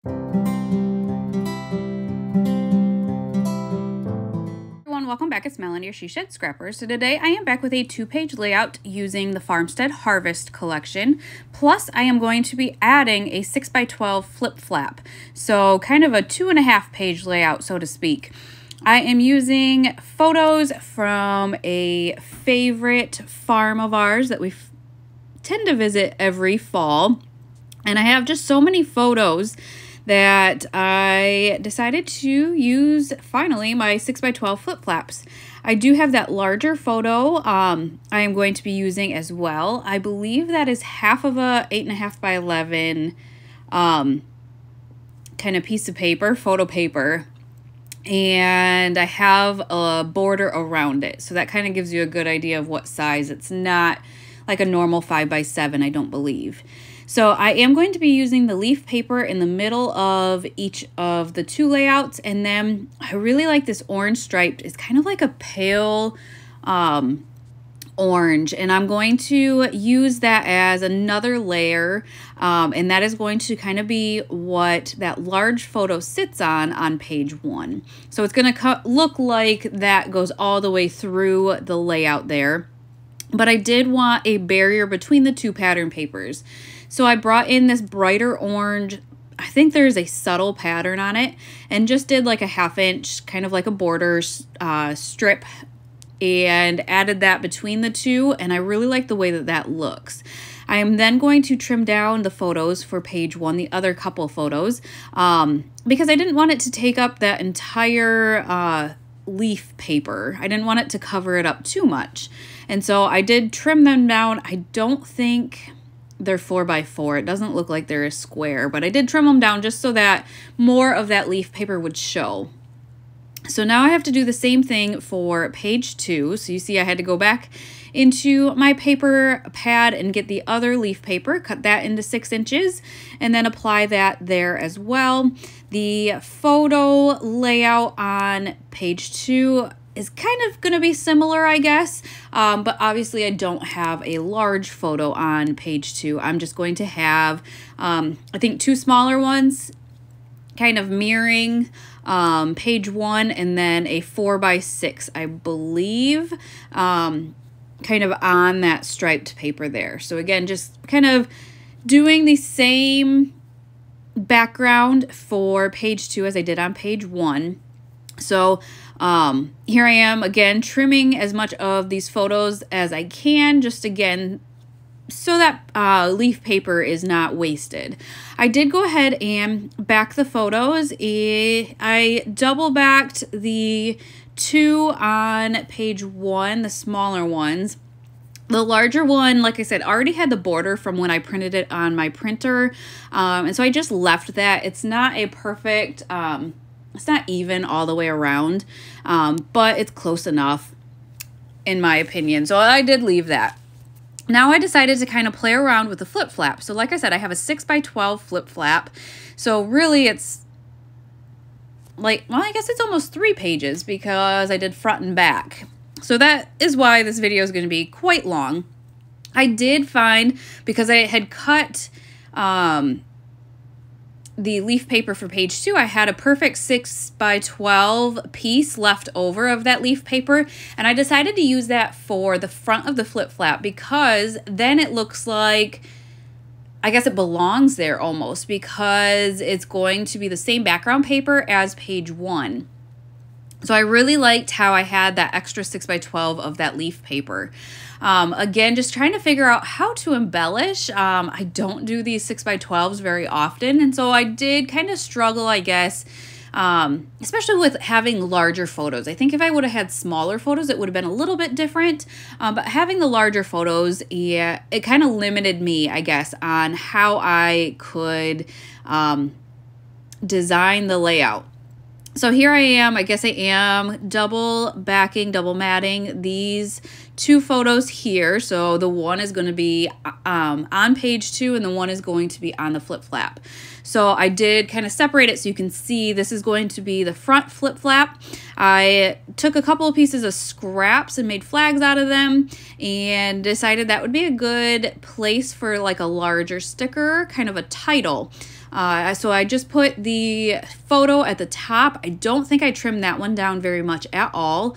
Welcome back. It's Melanie, your She Shed Scrapper. So today I am back with a 2-page layout using the Farmstead Harvest collection. Plus I am going to be adding a 6x12 flip flap. So kind of a 2.5-page layout, so to speak. I am using photos from a favorite farm of ours that we tend to visit every fall. And I have just so many photos that I decided to use, finally, my 6x12 flip flaps. I do have that larger photo I am going to be using as well. I believe that is half of a 8.5 by 11 kind of piece of paper, photo paper. And I have a border around it. So that kind of gives you a good idea of what size. It's not like a normal 5x7, I don't believe. So I am going to be using the leaf paper in the middle of each of the 2 layouts. And then I really like this orange striped. It's kind of like a pale orange. And I'm going to use that as another layer. And that is going to kind of be what that large photo sits on page 1. So it's going to look like that goes all the way through the layout there. But I did want a barrier between the 2 pattern papers. So I brought in this brighter orange. I think there's a subtle pattern on it, and just did like a 1/2 inch, kind of like a border strip, and added that between the 2. And I really like the way that that looks. I am then going to trim down the photos for page 1, the other couple photos, because I didn't want it to take up that entire leaf paper. I didn't want it to cover it up too much. And so I did trim them down. I don't think they're 4x4. It doesn't look like they're a square, but I did trim them down just so that more of that leaf paper would show. So now I have to do the same thing for page 2. So you see I had to go back into my paper pad and get the other leaf paper, cut that into 6 inches, and then apply that there as well. The photo layout on page 2 is kind of going to be similar, I guess, but obviously I don't have a large photo on page 2. I'm just going to have, I think, 2 smaller ones kind of mirroring page 1, and then a 4x6, I believe, kind of on that striped paper there. So again, just kind of doing the same background for page 2 as I did on page 1. So here I am again trimming as much of these photos as I can, just again so that leaf paper is not wasted. I did go ahead and back the photos. I double backed the 2 on page 1, the smaller ones. The larger one, like I said, already had the border from when I printed it on my printer. And so I just left that. It's not a perfect, it's not even all the way around, but it's close enough in my opinion. So I did leave that. Now I decided to kind of play around with the flip flap. So like I said, I have a 6x12 flip flap. So really it's like, well, I guess it's almost 3 pages because I did front and back. So that is why this video is going to be quite long. I did find, because I had cut the leaf paper for page 2, I had a perfect 6x12 piece left over of that leaf paper, and I decided to use that for the front of the flip flap because then it looks like, I guess it belongs there almost, because it's going to be the same background paper as page 1. So I really liked how I had that extra 6x12 of that leaf paper. Again, just trying to figure out how to embellish. I don't do these 6x12s very often, and so I did kind of struggle, I guess, especially with having larger photos. I think if I would have had smaller photos, it would have been a little bit different, but having the larger photos, yeah, it kind of limited me, I guess, on how I could design the layout. So here I am, I guess I am double backing, double matting these 2 photos here. So the one is going to be on page 2 and the one is going to be on the flip flap. So I did kind of separate it so you can see this is going to be the front flip flap. I took a couple of pieces of scraps and made flags out of them and decided that would be a good place for like a larger sticker, kind of a title. So I just put the photo at the top. I don't think I trimmed that one down very much at all.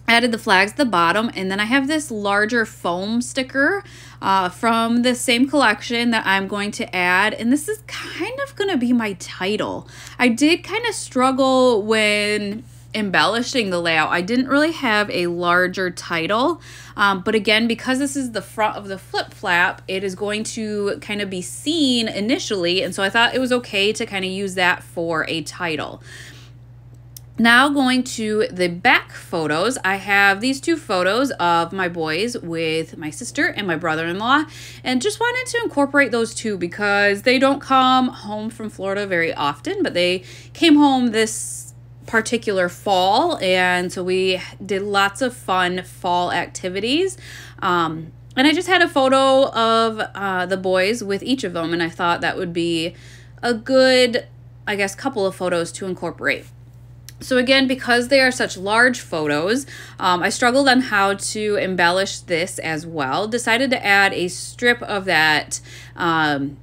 Added the flags at the bottom, and then I have this larger foam sticker from the same collection that I'm going to add, and this is kind of going to be my title. I did kind of struggle when embellishing the layout. I didn't really have a larger title, but again, because this is the front of the flip flap, it is going to kind of be seen initially, and so I thought it was okay to kind of use that for a title. Now going to the back photos, I have these two photos of my boys with my sister and my brother-in-law, and just wanted to incorporate those two because they don't come home from Florida very often, but they came home this particular fall, and so we did lots of fun fall activities. And I just had a photo of the boys with each of them, and I thought that would be a good, I guess, couple of photos to incorporate. So again, because they are such large photos, I struggled on how to embellish this as well. Decided to add a strip of that kind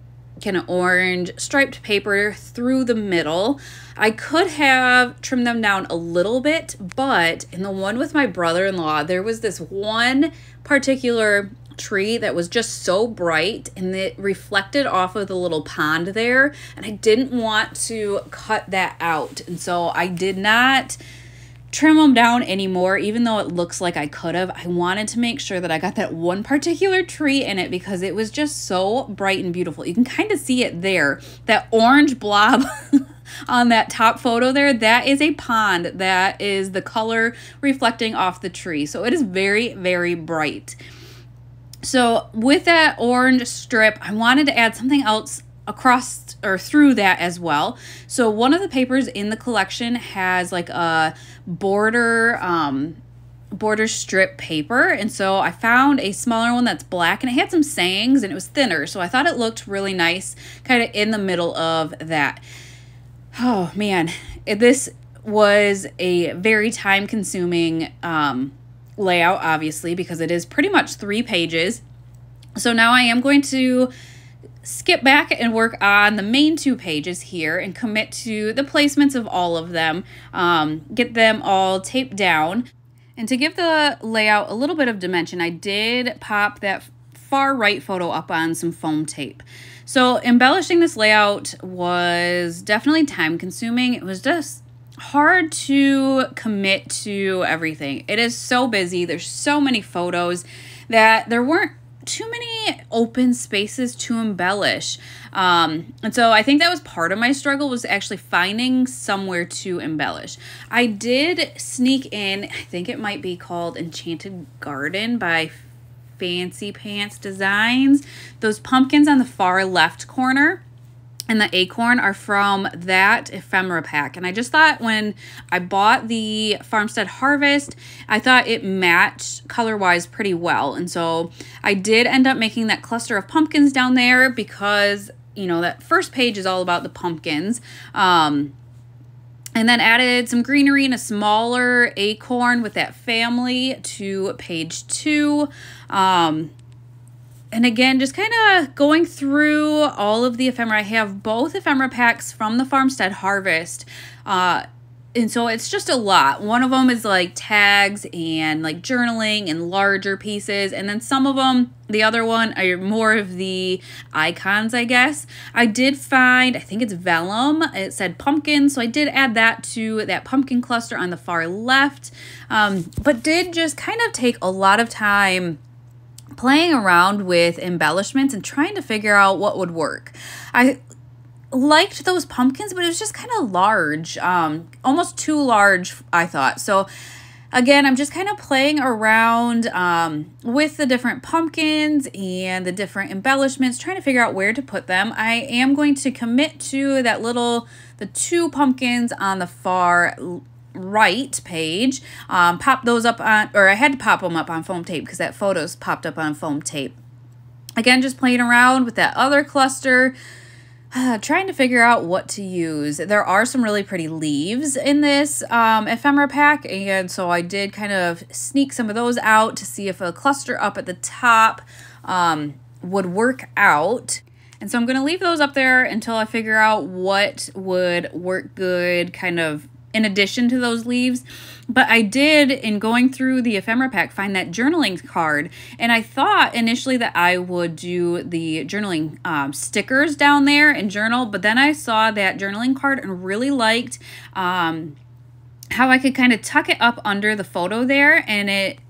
of orange striped paper through the middle. I could have trimmed them down a little bit, but in the one with my brother-in-law, there was this one particular tree that was just so bright, and it reflected off of the little pond there, and I didn't want to cut that out, and so I did not trim them down anymore, even though it looks like I could have. I wanted to make sure that I got that one particular tree in it because it was just so bright and beautiful. You can kind of see it there, that orange blob on that top photo there. That is a pond. That is the color reflecting off the tree, so it is very, very bright. So with that orange strip, I wanted to add something else across or through that as well. So one of the papers in the collection has like a border strip paper, and so I found a smaller one that's black, and it had some sayings, and it was thinner, so I thought it looked really nice kind of in the middle of that. Oh man, this was a very time-consuming layout, obviously, because it is pretty much 3 pages. So now I am going to skip back and work on the main 2 pages here and commit to the placements of all of them, get them all taped down. And to give the layout a little bit of dimension, I did pop that far right photo up on some foam tape. So embellishing this layout was definitely time consuming. It was just hard to commit to everything. It is so busy. There's so many photos that there weren't too many open spaces to embellish. And so I think that was part of my struggle, was actually finding somewhere to embellish. I did sneak in, I think it might be called Enchanted Garden by Fancy Pants Designs. Those pumpkins on the far left corner and the acorn are from that ephemera pack. And I just thought when I bought the Farmstead Harvest, I thought it matched color-wise pretty well. And so I did end up making that cluster of pumpkins down there because, you know, that first page is all about the pumpkins. And then added some greenery and a smaller acorn with that family to page 2. And again, just kind of going through all of the ephemera. I have both ephemera packs from the Farmstead Harvest. And so it's just a lot. One of them is like tags and like journaling and larger pieces. And then some of them, the other one, are more of the icons, I guess. I did find, I think it's vellum. It said pumpkin. So I did add that to that pumpkin cluster on the far left. But did just kind of take a lot of time playing around with embellishments and trying to figure out what would work. I liked those pumpkins, but it was just kind of large, almost too large, I thought. So again, I'm just kind of playing around with the different pumpkins and the different embellishments, trying to figure out where to put them. I am going to commit to that the 2 pumpkins on the far right page, pop those up on, or I had to pop them up on foam tape because that photo's popped up on foam tape. Again, just playing around with that other cluster, trying to figure out what to use. There are some really pretty leaves in this ephemera pack, and so I did kind of sneak some of those out to see if a cluster up at the top would work out. And so I'm going to leave those up there until I figure out what would work good kind of in addition to those leaves. But I did, in going through the ephemera pack, find that journaling card. And I thought initially that I would do the journaling stickers down there and journal. But then I saw that journaling card and really liked how I could kind of tuck it up under the photo there, and it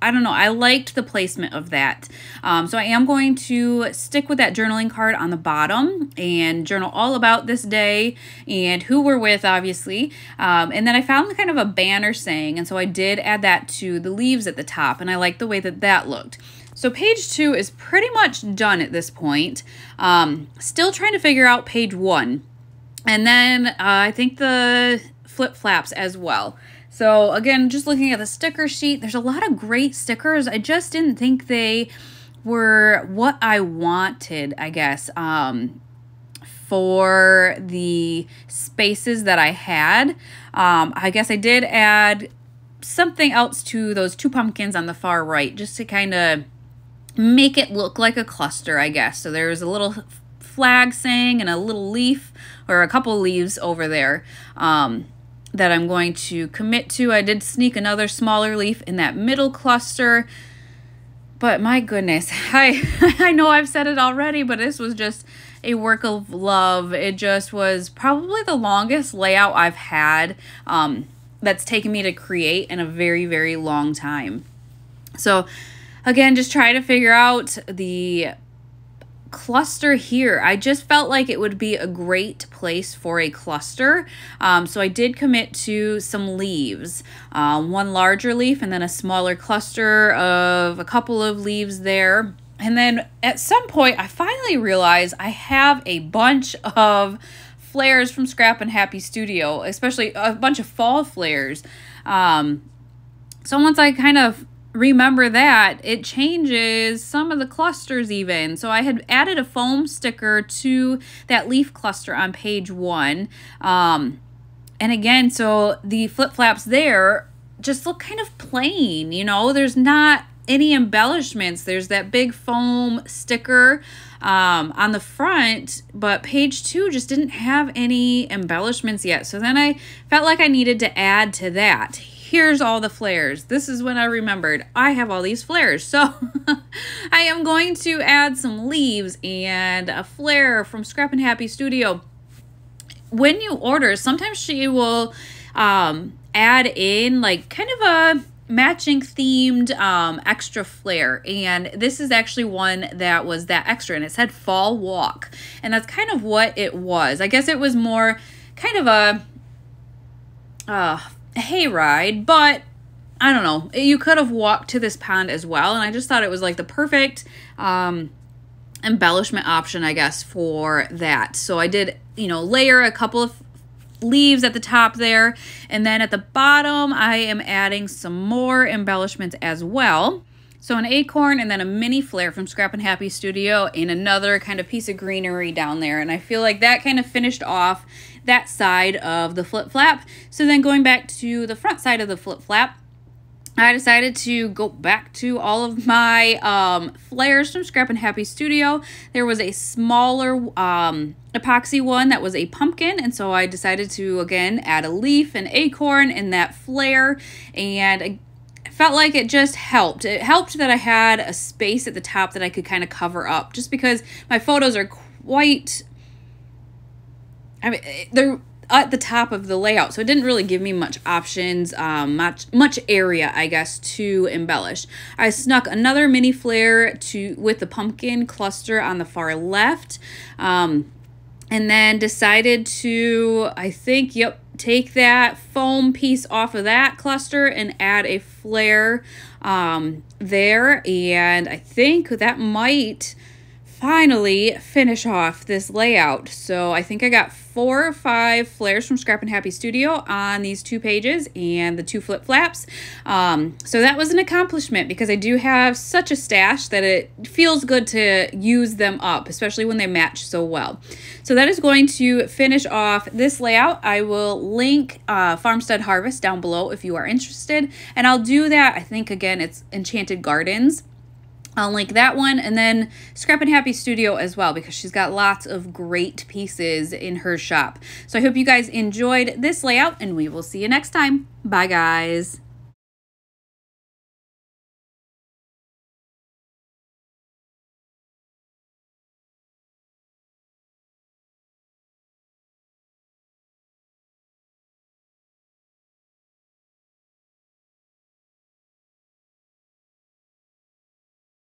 I don't know, I liked the placement of that. So I am going to stick with that journaling card on the bottom and journal all about this day and who we're with, obviously. And then I found kind of a banner saying, and so I did add that to the leaves at the top, and I like the way that that looked. So page 2 is pretty much done at this point. Still trying to figure out page 1. And then I think the flip flaps as well. So again, just looking at the sticker sheet, there's a lot of great stickers. I just didn't think they were what I wanted, I guess, for the spaces that I had. I guess I did add something else to those 2 pumpkins on the far right, just to kind of make it look like a cluster, I guess. So there's a little flag saying and a little leaf, or a couple leaves over there, that I'm going to commit to. I did sneak another smaller leaf in that middle cluster, but my goodness, I know I've said it already, but this was just a work of love. It just was probably the longest layout I've had that's taken me to create in a very, very long time. So again, just try to figure out the cluster here. I just felt like it would be a great place for a cluster. So I did commit to some leaves, one larger leaf and then a smaller cluster of a couple of leaves there. And then at some point I finally realized I have a bunch of flares from Scrap and Happy Studio, especially a bunch of fall flares. So once I kind of remember that, it changes some of the clusters even. So I had added a foam sticker to that leaf cluster on page 1. And again, so the flip flaps there just look kind of plain, you know, there's not any embellishments. There's that big foam sticker on the front, but page 2 just didn't have any embellishments yet. So then I felt like I needed to add to that. Here's all the flares. This is when I remembered I have all these flares. So I am going to add some leaves and a flare from Scrap and Happy Studio. When you order, sometimes she will add in like kind of a matching themed extra flare, and this is actually one that was that extra, and it said Fall Walk, and that's kind of what it was. I guess it was more kind of a hayride, but I don't know, you could have walked to this pond as well, and I just thought it was like the perfect embellishment option, I guess, for that. So I did, you know, layer a couple of leaves at the top there, and then at the bottom I am adding some more embellishments as well. So an acorn and then a mini flare from Scrap and Happy Studio and another kind of piece of greenery down there, and I feel like that kind of finished off that side of the flip flap. So then going back to the front side of the flip flap, I decided to go back to all of my flares from Scrap and Happy Studio. There was a smaller epoxy one that was a pumpkin, and so I decided to again add a leaf, an acorn, and that flare, and I felt like it just helped. It helped that I had a space at the top that I could kind of cover up, just because my photos are quite, I mean, they're at the top of the layout, so it didn't really give me much options, much area, I guess, to embellish. I snuck another mini flare with the pumpkin cluster on the far left, and then decided to, I think, yep, take that foam piece off of that cluster and add a flare there, and I think that might finally finish off this layout. So I think I got 4 or 5 flares from Scrap and Happy Studio on these 2 pages and the 2 flip flaps. So that was an accomplishment, because I do have such a stash that it feels good to use them up, especially when they match so well. So that is going to finish off this layout. I will link Farmstead Harvest down below if you are interested, and I'll do that, I think, again, it's Enchanted Gardens. I'll link that one, and then Scrap and Happy Studio as well, because she's got lots of great pieces in her shop. So I hope you guys enjoyed this layout, and we will see you next time. Bye, guys.